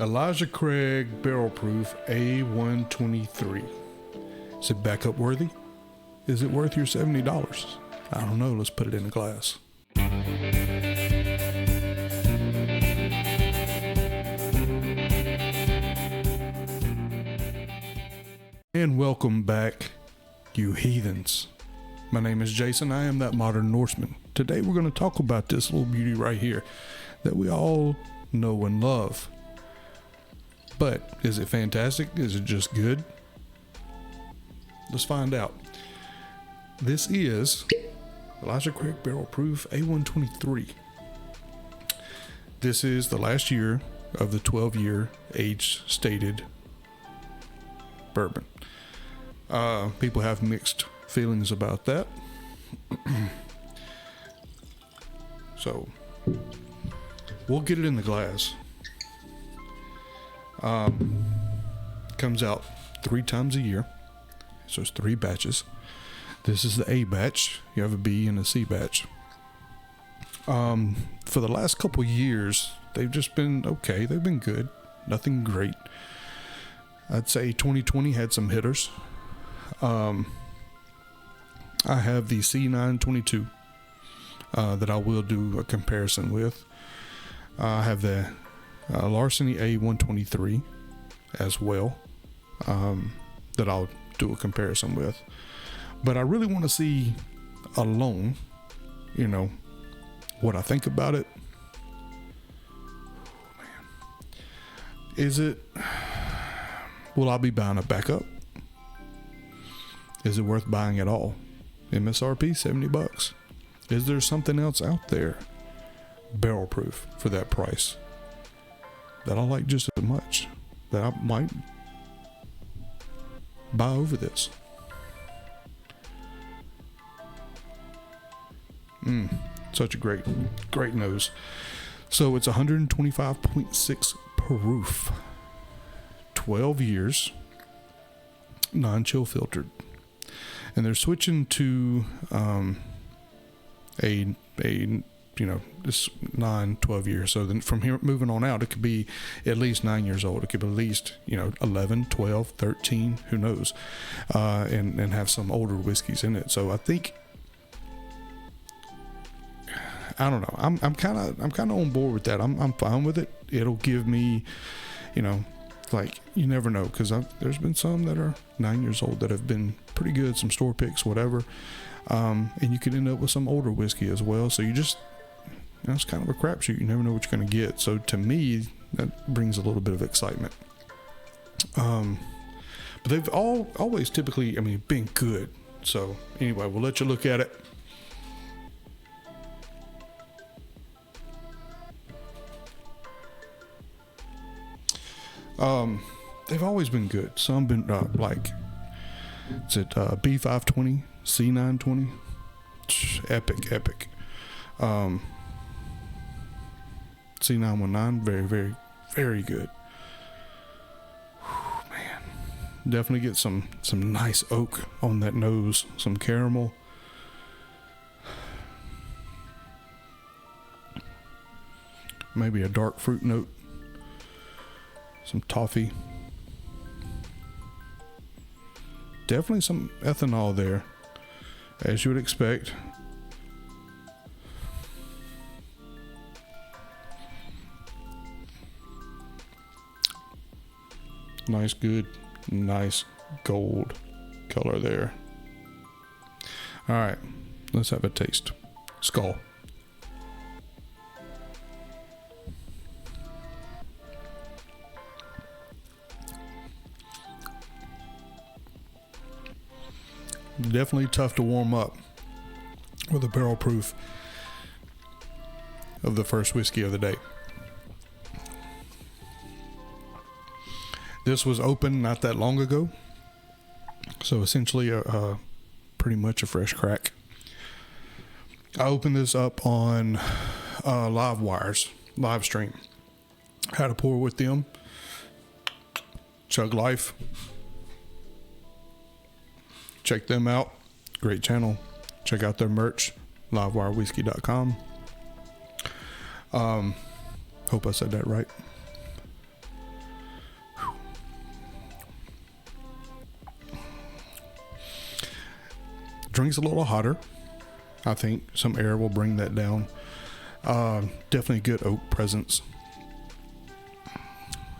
Elijah Craig Barrel Proof A123. Is it backup worthy? Is it worth your $70? I don't know. Let's put it in a glass. And welcome back, you heathens. My name is Jason. I am that modern Norseman. Today we're going to talk about this little beauty right here that we all know and love. But is it fantastic? Is it just good? Let's find out. This is Elijah Craig Barrel Proof A123. This is the last year of the 12-year age stated bourbon. People have mixed feelings about that. So we'll get it in the glass. Comes out 3 times a year. So it's 3 batches. This is the A batch. You have a B and a C batch. For the last couple years, they've just been okay. They've been good. Nothing great. I'd say 2020 had some hitters. I have the C922 that I will do a comparison with. I have the Larceny A123 as well that I'll do a comparison with. But I really want to see alone, what I think about it. Man. Will I be buying a backup? Is it worth buying at all? MSRP $70. Is there something else out there, barrel proof, for that price that I like just as much, that I might buy over this? Such a great nose. So it's 125.6 proof, 12 years, non-chill filtered. And they're switching to this 9-12 years. So then from here moving on out, it could be at least 9 years old. It could be at least 11, 12, 13, who knows, and have some older whiskeys in it. So I think, I don't know, I'm kind of on board with that. I'm fine with it. It'll give me, you never know, because there's been some that are 9 years old that have been pretty good, some store picks, whatever, and you could end up with some older whiskey as well. So you just, it's kind of a crapshoot. You never know what you're going to get. So to me, that brings a little bit of excitement. But they've always typically, been good. So anyway, we'll let you look at it. They've always been good. Some been is it B520, C920? Epic. C919, very, very, very good. Whew, man, definitely get some nice oak on that nose, some caramel. Maybe a dark fruit note. Some toffee. Definitely some ethanol there, as you would expect. Nice gold color there. All right, let's have a taste. Skull. Definitely tough to warm up with a barrel proof of the first whiskey of the day. This was opened not that long ago, so essentially a pretty much a fresh crack. I opened this up on live stream. Had a pour with them. Chug Life. Check them out. Great channel. Check out their merch. livewirewhiskey.com. Hope I said that right. Drink's a little hotter. I think some air will bring that down. Definitely good oak presence.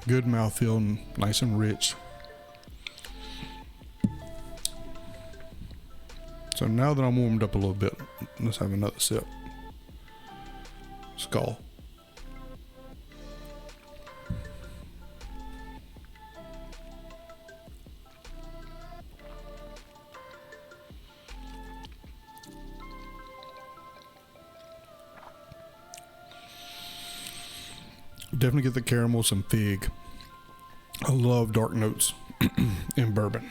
Good mouthfeel, and nice and rich. So now that I'm warmed up a little bit, let's have another sip. Skull. Definitely get the caramel, some fig. I love dark notes in bourbon.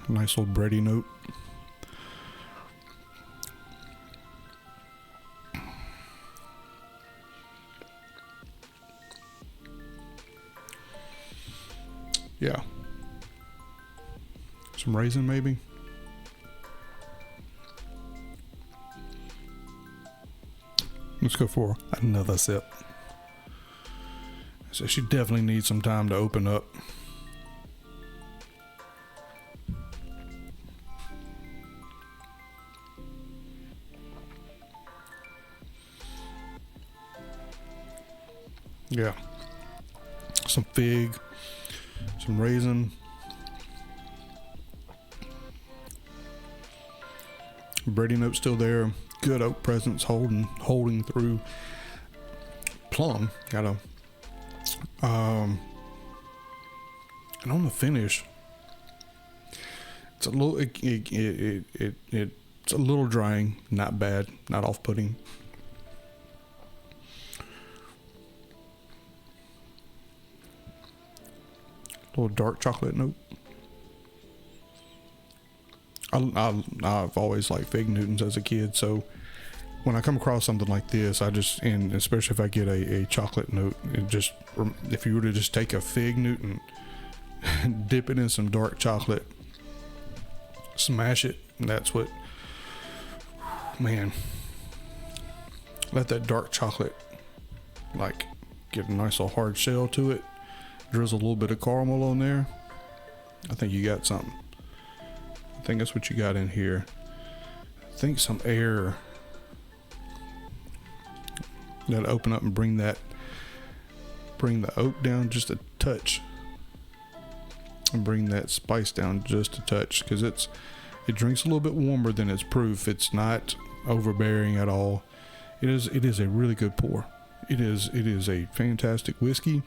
Nice little bready note. Yeah. Some raisin maybe. Let's go for another sip. So she definitely needs some time to open up. Yeah. Some fig, some raisin. Bready note still there. Good oak presence holding through. Plum got a and on the finish it's a little it's a little drying, not bad, not off-putting. Little dark chocolate note. I've always liked fig Newtons as a kid, so when I come across something like this, and especially if I get a chocolate note, if you were to just take a fig Newton, dip it in some dark chocolate, smash it, and that's what, man, let that dark chocolate like get a nice little hard shell to it, drizzle a little bit of caramel on there. I think you got something. I think that's what you got in here. I think some air that'll open up and bring the oak down just a touch, and bring that spice down just a touch, because it drinks a little bit warmer than its proof. It's not overbearing at all. It is a really good pour. It is a fantastic whiskey.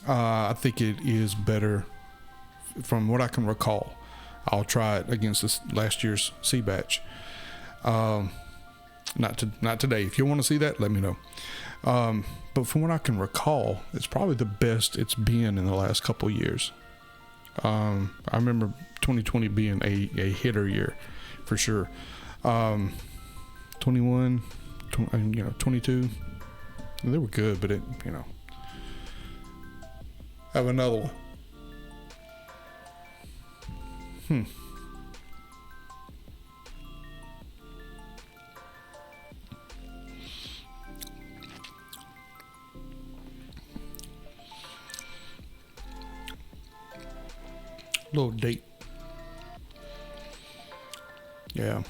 I think it is better from what I can recall. I'll try it against this last year's sea batch. Not today. If you want to see that, let me know. But from what I can recall, it's probably the best it's been in the last couple years. I remember 2020 being a hitter year for sure. 21, 22, they were good, but have another one. Little date. Yeah.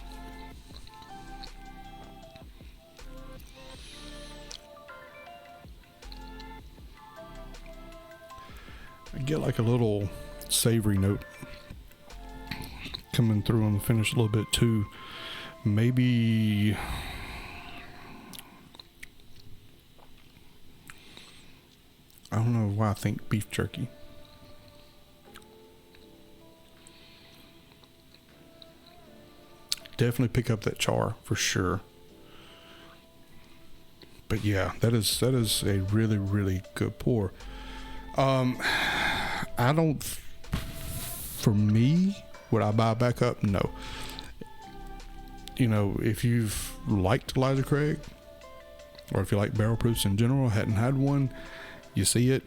I get like a little savory note coming through on the finish a little bit too. Maybe I don't know why I think beef jerky. Definitely pick up that char for sure. But yeah, that is a really, really good pour. I don't, for me, would I buy back up? No. If you've liked Elijah Craig, or if you like barrel proofs in general, hadn't had one, you see it.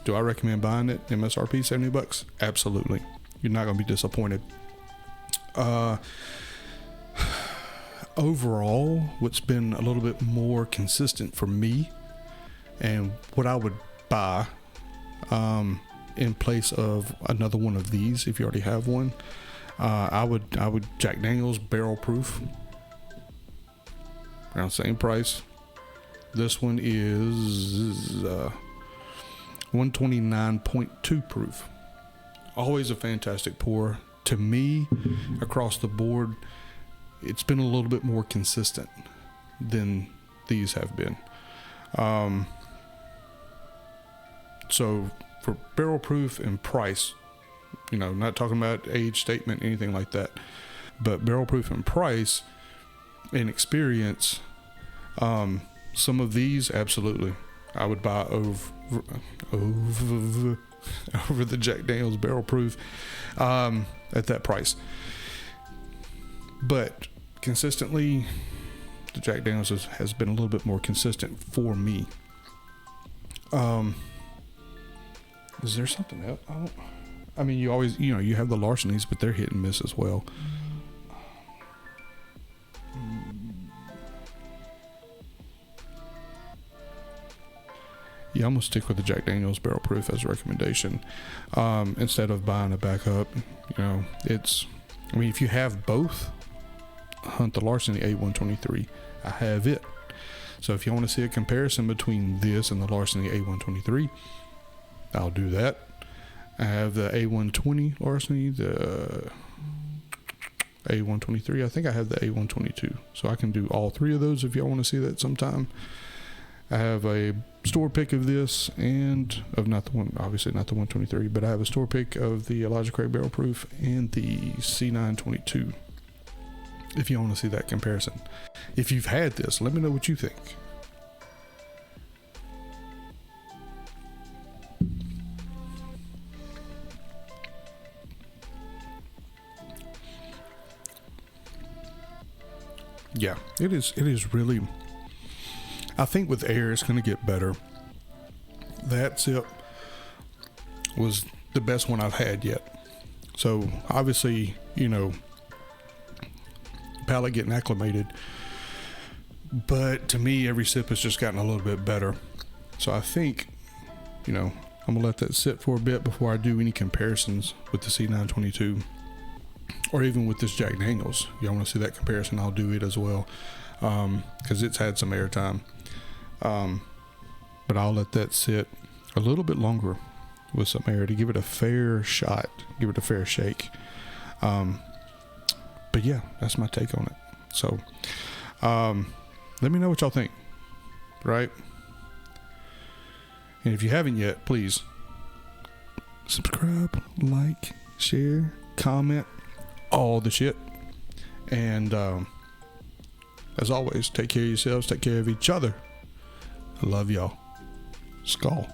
Do I recommend buying it? MSRP $70? Absolutely. You're not going to be disappointed. Overall, what's been a little bit more consistent for me And what I would buy in place of another one of these, if you already have one, I would Jack Daniel's barrel proof, around the same price. This one is 129.2 proof. Always a fantastic pour. To me, across the board, it's been a little bit more consistent than these have been. So for barrel proof and price, you know, not talking about age statement, anything like that, but barrel proof and price and experience, some of these, absolutely, I would buy over the Jack Daniel's barrel proof at that price. But consistently, the Jack Daniel's has been a little bit more consistent for me. Is there something else? I mean, you always, you know, you have the Larcenies, but they're hit and miss as well. Yeah, I'm gonna stick with the Jack Daniel's barrel proof as a recommendation, instead of buying a backup. You know, I mean, if you have both, hunt the Larceny A123. I have it. So if you want to see a comparison between this and the Larceny A123, I'll do that. I have the A120 Larceny, the A123. I think I have the A122. So I can do all three of those if y'all want to see that sometime. I have a store pick of this and of obviously not the 123, but I have a store pick of the Elijah Craig barrel proof and the C922. If you want to see that comparison. If you've had this, let me know what you think. Yeah, it is really, I think with air it's going to get better. That sip was the best one I've had yet. So obviously, you know, palate getting acclimated, but to me every sip has just gotten a little bit better. So I think, you know, I'm gonna let that sit for a bit before I do any comparisons with the C922 or even with this Jack Daniel's. Y'all want to see that comparison, I'll do it as well, because it's had some airtime, but I'll let that sit a little bit longer with some air to give it a fair shot, give it a fair shake. But yeah, that's my take on it. So, let me know what y'all think, right? And if you haven't yet, please subscribe, like, share, comment, all the shit. And as always, take care of yourselves, take care of each other. I love y'all. Skull.